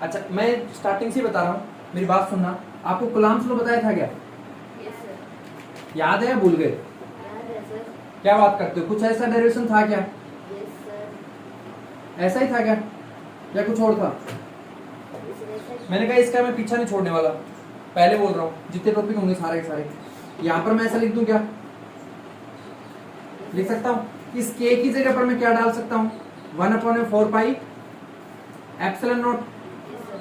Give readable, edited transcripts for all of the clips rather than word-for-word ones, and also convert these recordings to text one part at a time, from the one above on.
अच्छा मैं स्टार्टिंग से बता रहा हूँ, मेरी बात सुनना। आपको कूलम्ब्स लॉ बताया था क्या? Yes sir. याद है या भूल गए? याद है सर। क्या बात करते हो, कुछ ऐसा डेरिवेशन था क्या? Yes sir. ऐसा ही था क्या या कुछ और था? मैंने कहा इसका मैं पीछा नहीं छोड़ने वाला, पहले बोल रहा हूँ, जितने टॉपिक होंगे सारे के सारे। यहाँ पर मैं ऐसा लिख दूं क्या? लिख सकता हूँ इस के की जगह पर मैं क्या डाल सकता हूँ? 1/4 पाई एप्सिलॉन नॉट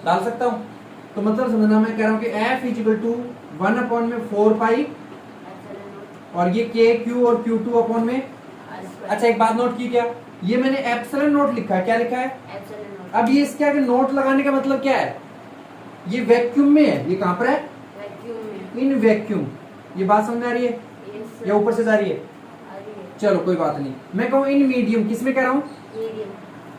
डाल सकता हूँ। तो मतलब समझना, मैं कह रहा हूँ कि F इक्वल टू 1/4 पाई और ये के क्यू और Q2 अपॉन में। अच्छा एक बात नोट की क्या, ये मैंने एप्सिलॉन नोट लिखा है, क्या लिखा है? अब ये इसके आगे नोट लगाने का मतलब क्या है? ये वैक्यूम में है, ये कहां पर है? वैक्यूम में। In vacuum. ये बात समझ में आ रही है यस सर। या ऊपर से जा रही है? आ रही है। चलो कोई बात नहीं, मैं कहूँ इन मीडियम, किस में कह रहा हूँ? मीडियम।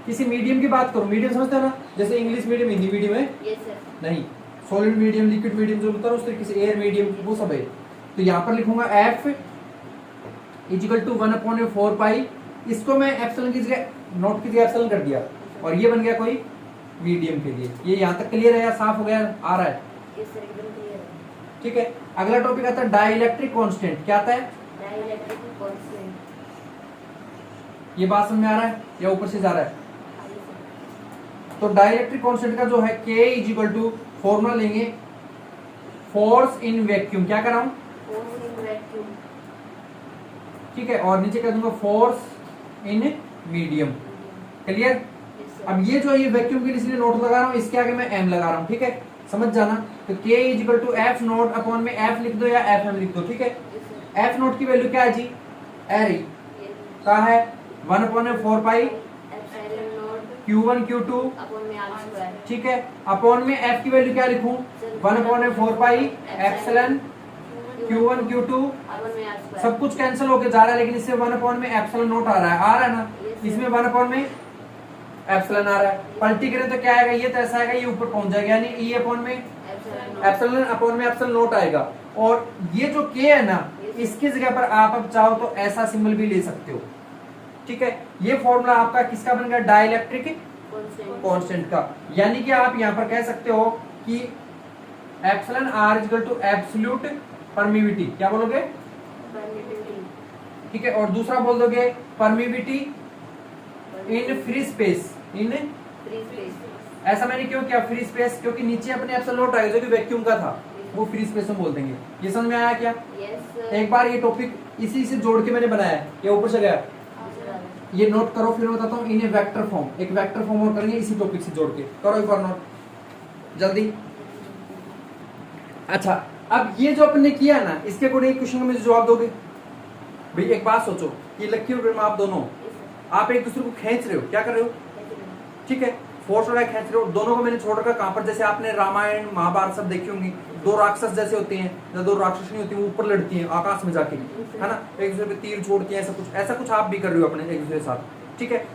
किसी मीडियम की बात करूँ, मीडियम समझते हो ना, जैसे इंग्लिश मीडियम हिंदी मीडियम है। Yes sir. नहीं, सॉलिड मीडियम लिक्विड मीडियम जो होता है उस तरीके से, एयर मीडियम वो सब है। तो यहाँ पर लिखूंगा F इक्वल टू 1/4 पाई, इसको मैं एप्सिलॉन की जगह नोट की जगह एप्सिलॉन कर दिया और ये बन गया कोई मीडियम के लिए। ये यहाँ तक क्लियर है या साफ हो गया, आ रहा है? यस सर, एकदम क्लियर है। ठीक है, अगला टॉपिक आता है डाइलेक्ट्रिक कांस्टेंट। क्या आता है? Dielectric constant. ये बात समझ में आ रहा है या ऊपर से जा रहा है? आगे सर। तो डाइलेक्ट्रिक कांस्टेंट का जो है K इक्वल टू फॉर्मूला लेंगे फोर्स इन वैक्यूम। क्या कर रहा हूं? Force in vacuum. ठीक है, और नीचे कह दूंगा force in medium. Clear? Yes sir. अब ये जो ये वैक्यूम के लिए इसलिए नोट लगा रहा हूं, इसके आगे मैं m लगा रहा हूं। ठीक है, समझ जाना। तो K equal to F naught upon में F लिख दो या FM लिख दो। ठीक है, यस सर। F नोट की वैल्यू क्या है जी? रही ये का है 1/4 pi epsilon not Q1 Q2। Upon में आर स्क्वायर। ठीक है, अपॉन में F की वैल्यू क्या लिखूं? 1/4 pi epsilon Q1 Q2। Upon में आर स्क्वायर। सब कुछ कैंसिल होके जा रहा है, लेकिन इससे 1/में एप्सिलॉन नोट आ रहा है, आ रहा है ना? इसमें 1 में एप्सिलॉन आ रहा है, पलटी करें तो क्या आएगा? ये तो ऐसा आएगा, ये ऊपर पहुंच जाएगा, यानी ई अपॉन में एप्सिलॉन अपॉन में एप्सिलॉन नोट आएगा। और ये जो के है ना, इसकी जगह पर आप अब चाहो तो ऐसा सिंबल भी ले सकते हो। ठीक है, ये फॉर्मूला आपका किसका बन गया? डाइलेक्ट्रिक कांस्टेंट का। यानी कि आप यहां पर कह सकते हो कि epsilon r equal to absolute permittivity. क्या बोलोगे? ठीक है, और दूसरा बोल दोगे permittivity in free space. In free space. ऐसा मैंने क्यों किया फ्री स्पेस? क्योंकि नीचे अपने एप्सिलॉन नोट आएगा जो कि वैक्यूम का था, वो फ्री स्पेस में बोल देंगे। ये समझ में आया क्या? यस। एक बार ये टॉपिक इसी से जोड़ के मैंने बनाया है, ये ऊपर से गया, ये नोट करो, फिर मैं बताता हूँ इन्हें वेक्टर फॉर्म। एक वेक्टर फॉर्म और करेंगे इसी टॉपिक से जोड़ के, करो एक बार नोट जल्दी। अच्छा, अब ये जो आपने किया ना, इसके अकॉर्डिंग एक क्वेश्चन का मुझे जवाब दोगे? भाई एक बात सोचो, ये लक्की और प्रेमा आप दोनों, आप एक दूसरे को खींच रहे हो, क्या कर रहे हो? ठीक है, फोर्स लगा खींच रहे हो। दोनों को मैंने छोड़ रखा कहां पर? जैसे आपने रामायण महाभारत सब देखी होंगी, दो राक्षस जैसे होते हैं, या दो राक्षस नहीं होती, वो ऊपर लड़ती हैं आकाश में जाके, है ना? एक दूसरे पे तीर छोड़ती हैं, ऐसा कुछ आप भी कर रहे हो अपने एक दूसरे के साथ। ठीक है,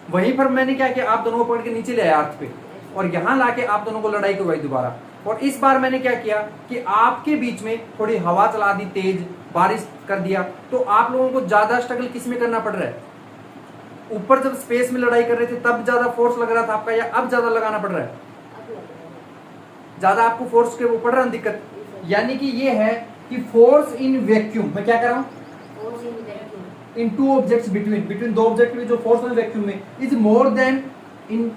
वहीं पर मैंने क्या किया, आप दोनों को पकड़ के नीचे ले आया अर्थ पे, और यहाँ लाके आप दोनों को लड़ाई करवाई दोबारा। और इस बार मैंने क्या किया कि आपके बीच में थोड़ी हवा चला दी, तेज बारिश कर दिया। तो आप लोगों को ज्यादा स्ट्रगल किस में करना पड़ रहा है? ऊपर जब स्पेस में लड़ाई कर रहे थे तब ज्यादा फोर्स लग रहा था आपका, या अब ज्यादा लगाना पड़ रहा है? ज्यादा आपको फोर्स के ऊपर रहा दिक्कत। यानी कि ये है कि फोर्स इन वैक्यूम, मैं क्या कर रहा हूं? इन टू ऑब्जेक्ट्स बिटवीन दो ऑब्जेक्ट में जो फोर्स है वैक्यूम में is more then in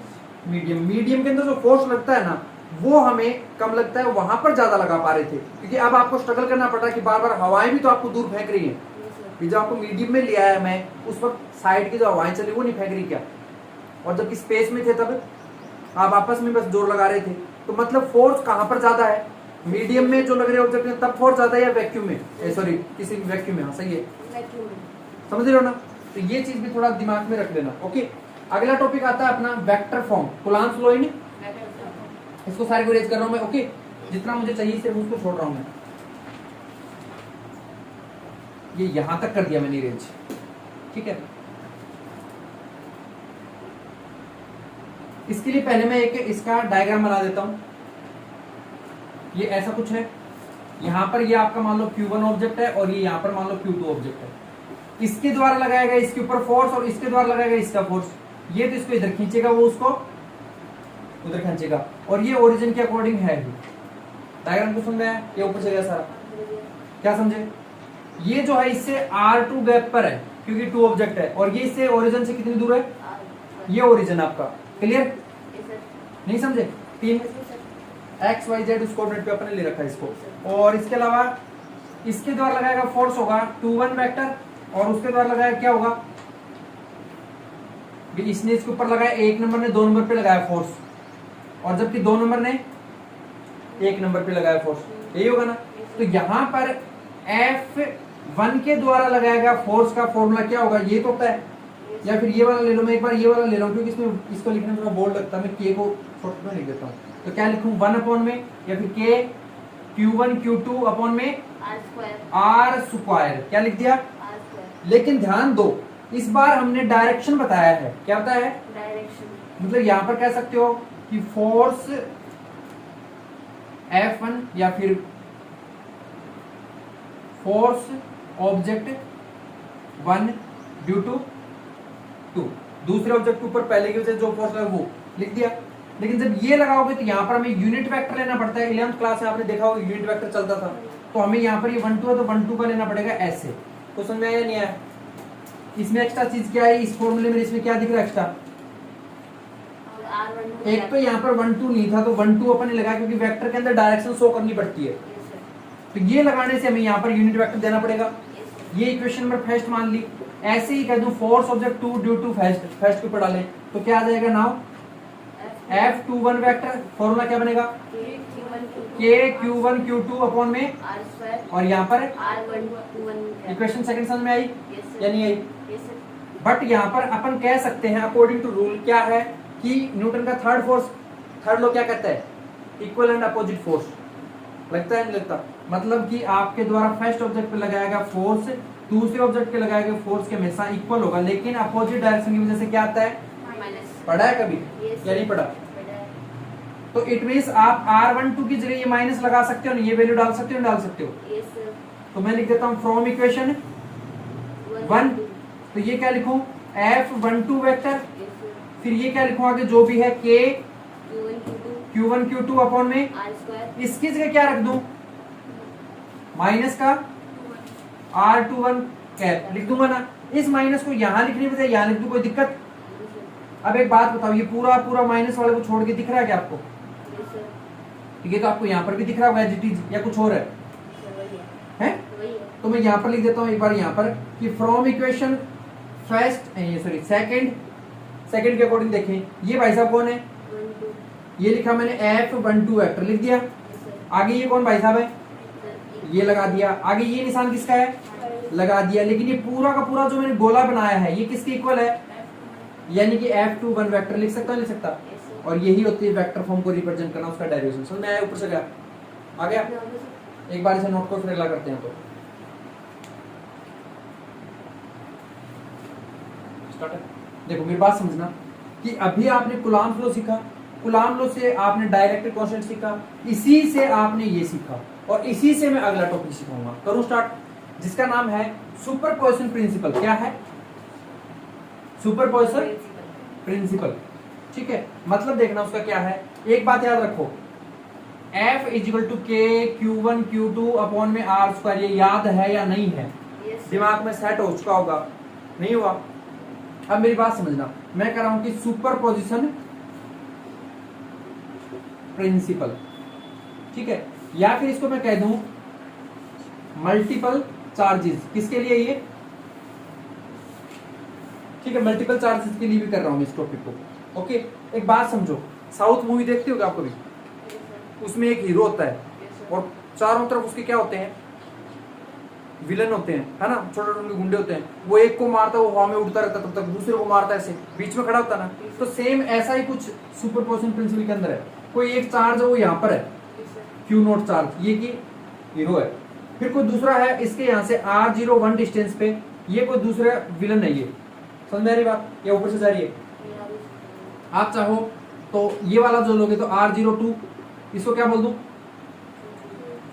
medium. Medium के अंदर जो फोर्स लगता है ना, वो हमें कम लगता है, वहां पर ज्यादा लगा पा रहे थे, क्योंकि अब आपको स्ट्रगल करना पड़ रहा है कि बार बार हवाएं भी तो आपको दूर फेंक रही है। कि जब आपको मीडियम में ले आया मैं, उस वक्त साइड की जो हवाएं चली वो नहीं फेंक रही क्या? और जबकि स्पेस में थे तब आप आपस में बस जोर लगा रहे थे। तो मतलब फोर्स कहां पर ज्यादा है? मीडियम में जो लग रहे ऑब्जेक्ट में तब फोर्स ज्यादा है, या वैक्यूम में? सॉरी, किसी वैक्यूम में। हाँ सही है, समझ रहे हो ना? तो ये चीज भी थोड़ा दिमाग में रख लेना। ओके, अगला टॉपिक आता है अपना vector form, Coulomb's law in. इसको सारे को रेज कर रहा हूं मैं। ओके, जितना मुझे चाहिए सिर्फ उसको छोड़ रहा हूं मैं। ये यहां तक कर दिया मैंने रेंज। ठीक है, इसके लिए पहले मैं एक इसका डायग्राम बना देता हूं। ये ऐसा कुछ है, यहां पर ये आपका मान लो Q1 ऑब्जेक्ट है और ये यहां पर मान लो Q2 ऑब्जेक्ट है। इसके द्वारा लगाया गया इसके ऊपर फोर्स और इसके द्वारा लगाया गया इसका फोर्स। ये तो इसको इधर खींचेगा, वो उसको उधर खींचेगा, और ये ओरिजिन के अकॉर्डिंग है ही। डायग्राम को समझ में आया? ये ऊपर से गया सारा, क्या समझे? ये जो है इससे R2 गैप पर है क्योंकि 2 ऑब्जेक्ट है, और ये इससे ओरिजिन से कितनी दूर है? ये ओरिजिन आपका। क्लियर? नहीं समझे? 3 एक्स वाई जेड उस कोऑर्डिनेट पे अपने ले रखा है इसको, और इसके अलावा इसके द्वारा लगाएगा फोर्स होगा 2 1 वेक्टर, और उसके द्वारा लगाया क्या होगा? इसने इसके ऊपर लगाया, 1 नंबर ने 2 नंबर पे लगाया फोर्स, और जबकि 2 नंबर ने 1 नंबर पे लगाया फोर्स, यही होगा ना? तो यहाँ पर F1 के द्वारा लगाया गया फोर्स का फॉर्मूला क्या होगा? ये तो होता है, या फिर ये वाला ले लो, मैं एक बार ये वाला ले रहा हूँ क्योंकि इसमें इसको लिखने में थोड़ा बोल्ड लगता है, मैं K को छोटे में लिख देता हूँ। तो क्या लिखूँ? 1 अपॉन में, या फिर K Q1 Q2 अपॉन में R स्क्वायर, क्या लिख दिया? लेकिन ध्यान दो, इस बार हमने डायरेक्शन बताया है। क्या बताया है? डायरेक्शन। मतलब यहां पर कह सकते हो कि फोर्स F1 या फिर फोर्स ऑब्जेक्ट 1 ड्यू टू 2, दूसरे ऑब्जेक्ट के ऊपर पहले की वजह जो फोर्स लगा वो लिख दिया। लेकिन जब ये लगाओगे तो यहाँ पर हमें यूनिट वेक्टर लेना पड़ता है। 11th क्लास में आपने देखा होगा यूनिट वेक्टर चलता था, तो हमें यहाँ पर ये 1 2 है तो 1 2 का लेना पड़ेगा ऐसे। तो समझ में आया नहीं आया? इसमें एक्स्ट्रा चीज क्या है? इस फॉर्मूले में इसमें क्या दिख रहा है एक्स्ट्रा? एक तो यहाँ पर 1 2 नहीं था, तो 1 2 अपन ने लगाया क्योंकि वेक्टर के अंदर डायरेक्शन शो करनी पड़ती है। तो ये लगाने से हमें यहाँ पर यूनिट वेक्टर देना पड़ेगा। ये इक्वेशन नंबर फर्स्ट मान ली। ऐसे ही कह दूं force object 2 due to first के ऊपर डालें तो क्या आ जाएगा? नाउ F21 वेक्टर फॉर्मूला क्या बनेगा? K Q1 Q2 अपॉन में R2 और यहाँ पर R1 इक्वेशन सेकंड समझ में आई या नहीं आई? Yes, sir. बट यहाँ पर अपन कह सकते हैं अकॉर्डिंग टू रूल क्या है कि न्यूटन का थर्ड लॉ क्या कहता है? Equal and opposite force. लगता है नहीं लगता? मतलब कि आपके द्वारा फर्स्ट ऑब्जेक्ट पे लगाया गया फोर्स दूसरे ऑब्जेक्ट पे लगाए गए फोर्स के हमेशा इक्वल होगा, लेकिन अपोजिट डायरेक्शन की वजह से क्या आता है? पढ़ा है कभी या नहीं पढ़ा? तो इट मींस आप R12 की जगह ये माइनस लगा सकते हो, नहीं ये वैल्यू डाल सकते हो, नहीं डाल सकते हो? Yes, sir. तो मैं लिख देता हूं फ्रॉम इक्वेशन 1, तो ये क्या लिखूं? F12 vector, Yes, sir. फिर ये क्या लिखूं आगे जो भी है K Q1 Q1 Q2 upon में R2 इसकी जगह क्या रख दूं? माइनस का R21 कैप लिख दूंगा ना। इस माइनस को यहां लिखने बजाय यहां लिख दूं, कोई दिक्कत? अब एक बात बताओ, ये पूरा माइनस वाले को छोड़ के दिख रहा है क्या आपको? Yes, sir. ये तो आपको यहाँ पर भी दिख रहा होगा एज इट इज, या कुछ और है? Sir, वही हैं? वही है. तो मैं यहाँ पर लिख देता हूँ एक बार यहाँ पर कि फ्रॉम इक्वेशन सेकंड के अकॉर्डिंग देखें, ये भाई साहब कौन है? 1 2. ये लिखा मैंने F12 वेक्टर लिख दिया। Yes, sir. आगे ये कौन भाई साहब है? Sir, ये लगा दिया। आगे ये निशान किसका है? लगा दिया। लेकिन ये पूरा का पूरा जो मैंने गोला बनाया है ये किसके इक्वल है? यानी कि F21 वेक्टर लिख सकता है, लिख सकता? Yes, sir. और यही होती है वेक्टर फॉर्म को रिप्रेजेंट करना, उसका डेरिवेशन। समझ में आया? ऊपर से गया आ गया? एक बार इसे नोट को फिर अगला करते हैं। तो स्टार्ट है। देखो मेरी बात समझना कि अभी आपने कूलाम्ब लॉ सीखा, कूलाम्ब लॉ से आपने डायरेक्ट कांस्टेंट सीखा, इसी से आपने ये सीखा, और इसी से मैं अगला टॉपिक सिखाऊंगा। करूं स्टार्ट, जिसका नाम है सुपरपोजिशन प्रिंसिपल। क्या है? Superposition principle. ठीक है, मतलब देखना उसका क्या है। एक बात याद रखो, F is equal to K Q1 Q2 upon में R स्क्वायर। ये याद है या नहीं है? Yes, sir. दिमाग में सेट हो चुका होगा, नहीं हुआ? अब मेरी बात समझना, मैं कह रहा हूं कि सुपरपोजिशन प्रिंसिपल, ठीक है, या फिर इसको मैं कह दूं मल्टीपल चार्जेस। किसके लिए ये? ठीक है, मल्टीपल चार्जेस के लिए भी कर रहा हूं इस टॉपिक को। ओके, एक बात समझो, साउथ मूवी देखते हो क्या आप कभी? Yes, sir. उसमें एक हीरो होता है Yes, sir. और चारों तरफ उसके क्या होते हैं? विलन होते हैं, है ना? छोटे छोटे गुंडे होते हैं। वो एक को मारता है, वो हवा में उड़ता रहता है, तब तक दूसरे को मारता है, ऐसे बीच में खड़ा होता है ना। तो सेम ऐसा ही कुछ सुपरपोजिशन प्रिंसिपल के अंदर है। कोई एक चार्ज है वो यहाँ पर है, Yes, sir. Q0 चार्ज, ये की हीरो है। फिर कोई दूसरा है इसके यहाँ से R01 डिस्टेंस पे, ये कोई दूसरा विलन है। ये समझ में आ रही बात? ये ऊपर से जा रही है। Yeah. आप चाहो तो ये वाला जो लोगे तो R02, इसको क्या बोल दूं?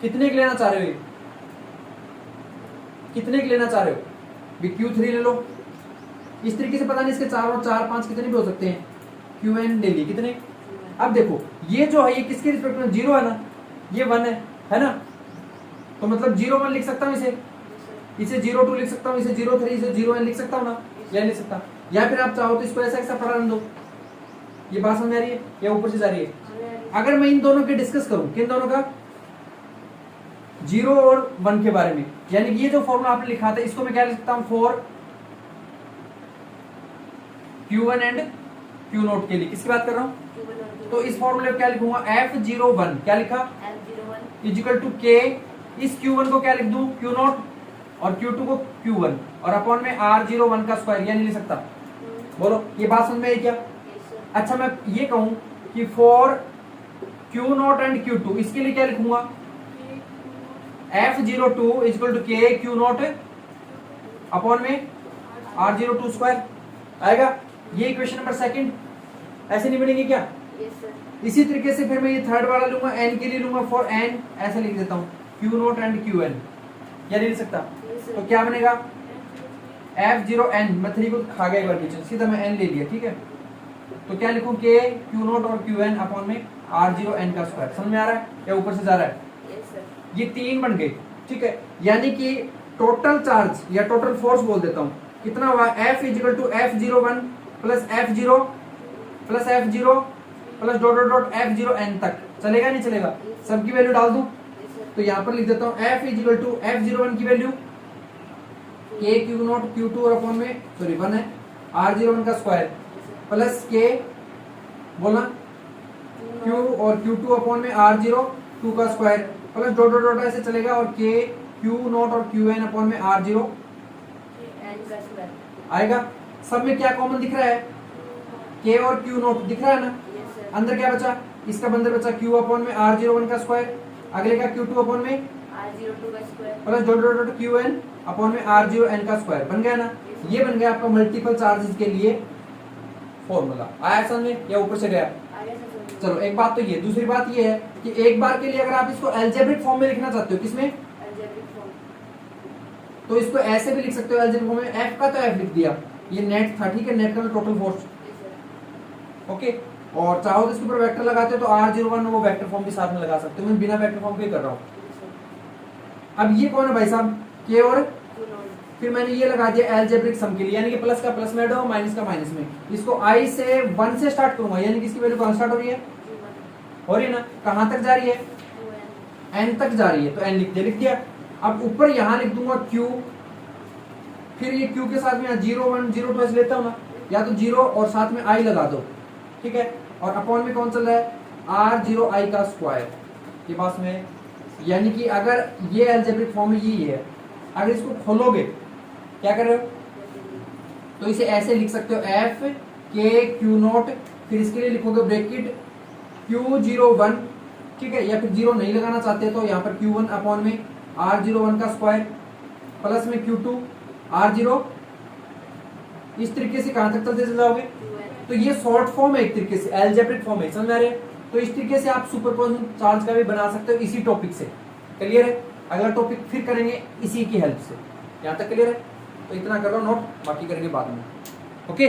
कितने के लेना चाह रहे हो? ये कितने के लेना चाह रहे हो? भी Q3 ले लो। इस तरीके से पता नहीं इसके 4 और 4 5 कितने भी हो सकते हैं। QN ले ली कितने? अब देखो ये जो है ये किसके रिस्पेक्ट में 0 है ना, ये 1 है ना, तो मतलब 0 1 लिख सकता हूँ इसे 0 2 लिख सकता हूँ, इसे 0 3 इसे 0 1 लिख सकता हूँ ना, या लिख सकता, या फिर आप चाहो तो इसको ऐसा ऐसा पढ़ा दो। ये बात समझ आ रही है या ऊपर से जा रही है? अगर मैं इन दोनों के डिस्कस करूं, किन दोनों का, 0 और 1 के बारे में, यानी कि ये जो फॉर्मूला आपने लिखा था इसको मैं क्या लिख सकता हूं, फॉर Q1 एंड Q0 के लिए, किसकी बात कर रहा हूं, तो इस फॉर्मूले में क्या लिखूंगा, F01 क्या लिखा इजिकल टू K, इस Q1 को क्या लिख दूं, Q0 और Q2 को Q1 और अपॉन में R01 का स्क्वायर, या नहीं लिख सकता, बोलो ये बात समझ में आई क्या? अच्छा मैं ये कहूं कि फॉर Q0 एंड Q2 इसके लिए क्या लिखूंगा, F02 equal to K Q0 upon में R02 स्क्वायर आएगा। ये इक्वेशन नंबर सेकंड, ऐसे नहीं बनेगी क्या? इसी तरीके से फिर मैं ये थर्ड वाला लूंगा, n के लिए लूंगा, फॉर n ऐसे लिख देता हूं Q0 एंड Qn, या नहीं लिख सकता, तो क्या बनेगा F0n, मैं 3 को खा गया एक बार पीछे, सीधा मैं n ले लिया, ठीक है, तो क्या लिखूं K Q0 और Qn अपॉन में R0n का स्क्वायर, समझ में आ रहा है या ऊपर से जा रहा है? ये 3 बन गए, ठीक है, यानी कि टोटल चार्ज या टोटल फोर्स बोल देता हूं, कितना हुआ, F equal to F01 plus F0 plus F0 plus dot dot dot F0n तक, चलेगा नहीं चलेगा, सबकी वैल्यू डाल दूं, तो यहां पर लिख देता हूं F इक्वल टू F01 की वैल्यू K Q0 Q2 और अपॉन में सॉरी 1 है R01 का स्क्वायर प्लस K बोला Q और Q2 अपॉन में R02 का square plus dot dot dot ऐसे चलेगा और K Q0 और Qn अपॉन में R0 आएगा। सब में क्या कॉमन दिख रहा है, K और Q0 दिख रहा है ना, अंदर क्या बचा, इसका अंदर बचा Q अपॉन में R01 का स्क्वायर, अगले का Q2 अपॉन में R02 का square plus dot dot dot Qn upon में R0n का स्क्वायर, बन गया ना, ये बन गया आपका मल्टीपल चार्जेस के लिए फॉर्मूला। आया समझ में या ऊपर से गया? चलो एक बात तो ये, दूसरी बात ये है कि एक बार के लिए अगर आप इसको अलजेब्रिक फॉर्म में लिखना चाहते हो, किसमें, तो इसको ऐसे भी लिख सकते हो अलजेब्रिक फॉर्म में, F का तो F लिख दिया, ये नेट था, ठीक है, नेट का टोटल फोर्स, ओके, और चाहो तो इसके ऊपर वेक्टर लगाते हो तो R01 वो वेक्टर फॉर्म के साथ में लगा सकते हो, मैं बिना वेक्टर फॉर्म के कर रहा हूँ। अब ये कौन है भाई साहब, K और फिर मैंने ये लगा दिया अलजेब्रिक सम के लिए, यानी कि प्लस का प्लस में ऐड हो माइनस का माइनस में, इसको I से 1 से स्टार्ट करूंगा, यानी कि इसकी वैल्यू कहां स्टार्ट हो रही है, हो रही है ना, कहां तक जा रही है, n तक जा रही है, तो n लिख दिया। अब ऊपर यहां लिख दूंगा Q, फिर ये Q के साथ में 0 1 0 2 लेता हूं ना, या तो 0 और साथ में I लगा दो, ठीक है, और अपॉन में कौन चल रहा है R0I का स्क्वायर, ये पास में, यानी कि अगर ये अलजेब्रिक फॉर्म में यही है, अगर इसको खोलोगे क्या कर रहे हो, तो इसे ऐसे लिख सकते हो F K Q0, फिर इसके लिए लिखोगे ब्रैकेट Q01, ठीक है, या फिर 0 नहीं लगाना चाहते तो यहाँ पर Q1 अपॉन में R01 का स्क्वायर प्लस में Q2 R0, इस तरीके से कहां तक चलते चले जाओगे, तो ये शॉर्ट फॉर्म है एक तरीके से, अलजेब्रिक फॉर्म है, समझ आ रहे हैं? तो इस तरीके से आप सुपरपोजिशन चार्ज का भी बना सकते हो इसी टॉपिक से, क्लियर है? अगला टॉपिक फिर करेंगे इसी की हेल्प से, यहाँ तक क्लियर है? तो इतना कर लो नोट, बाकी करेंगे बाद में, ओके।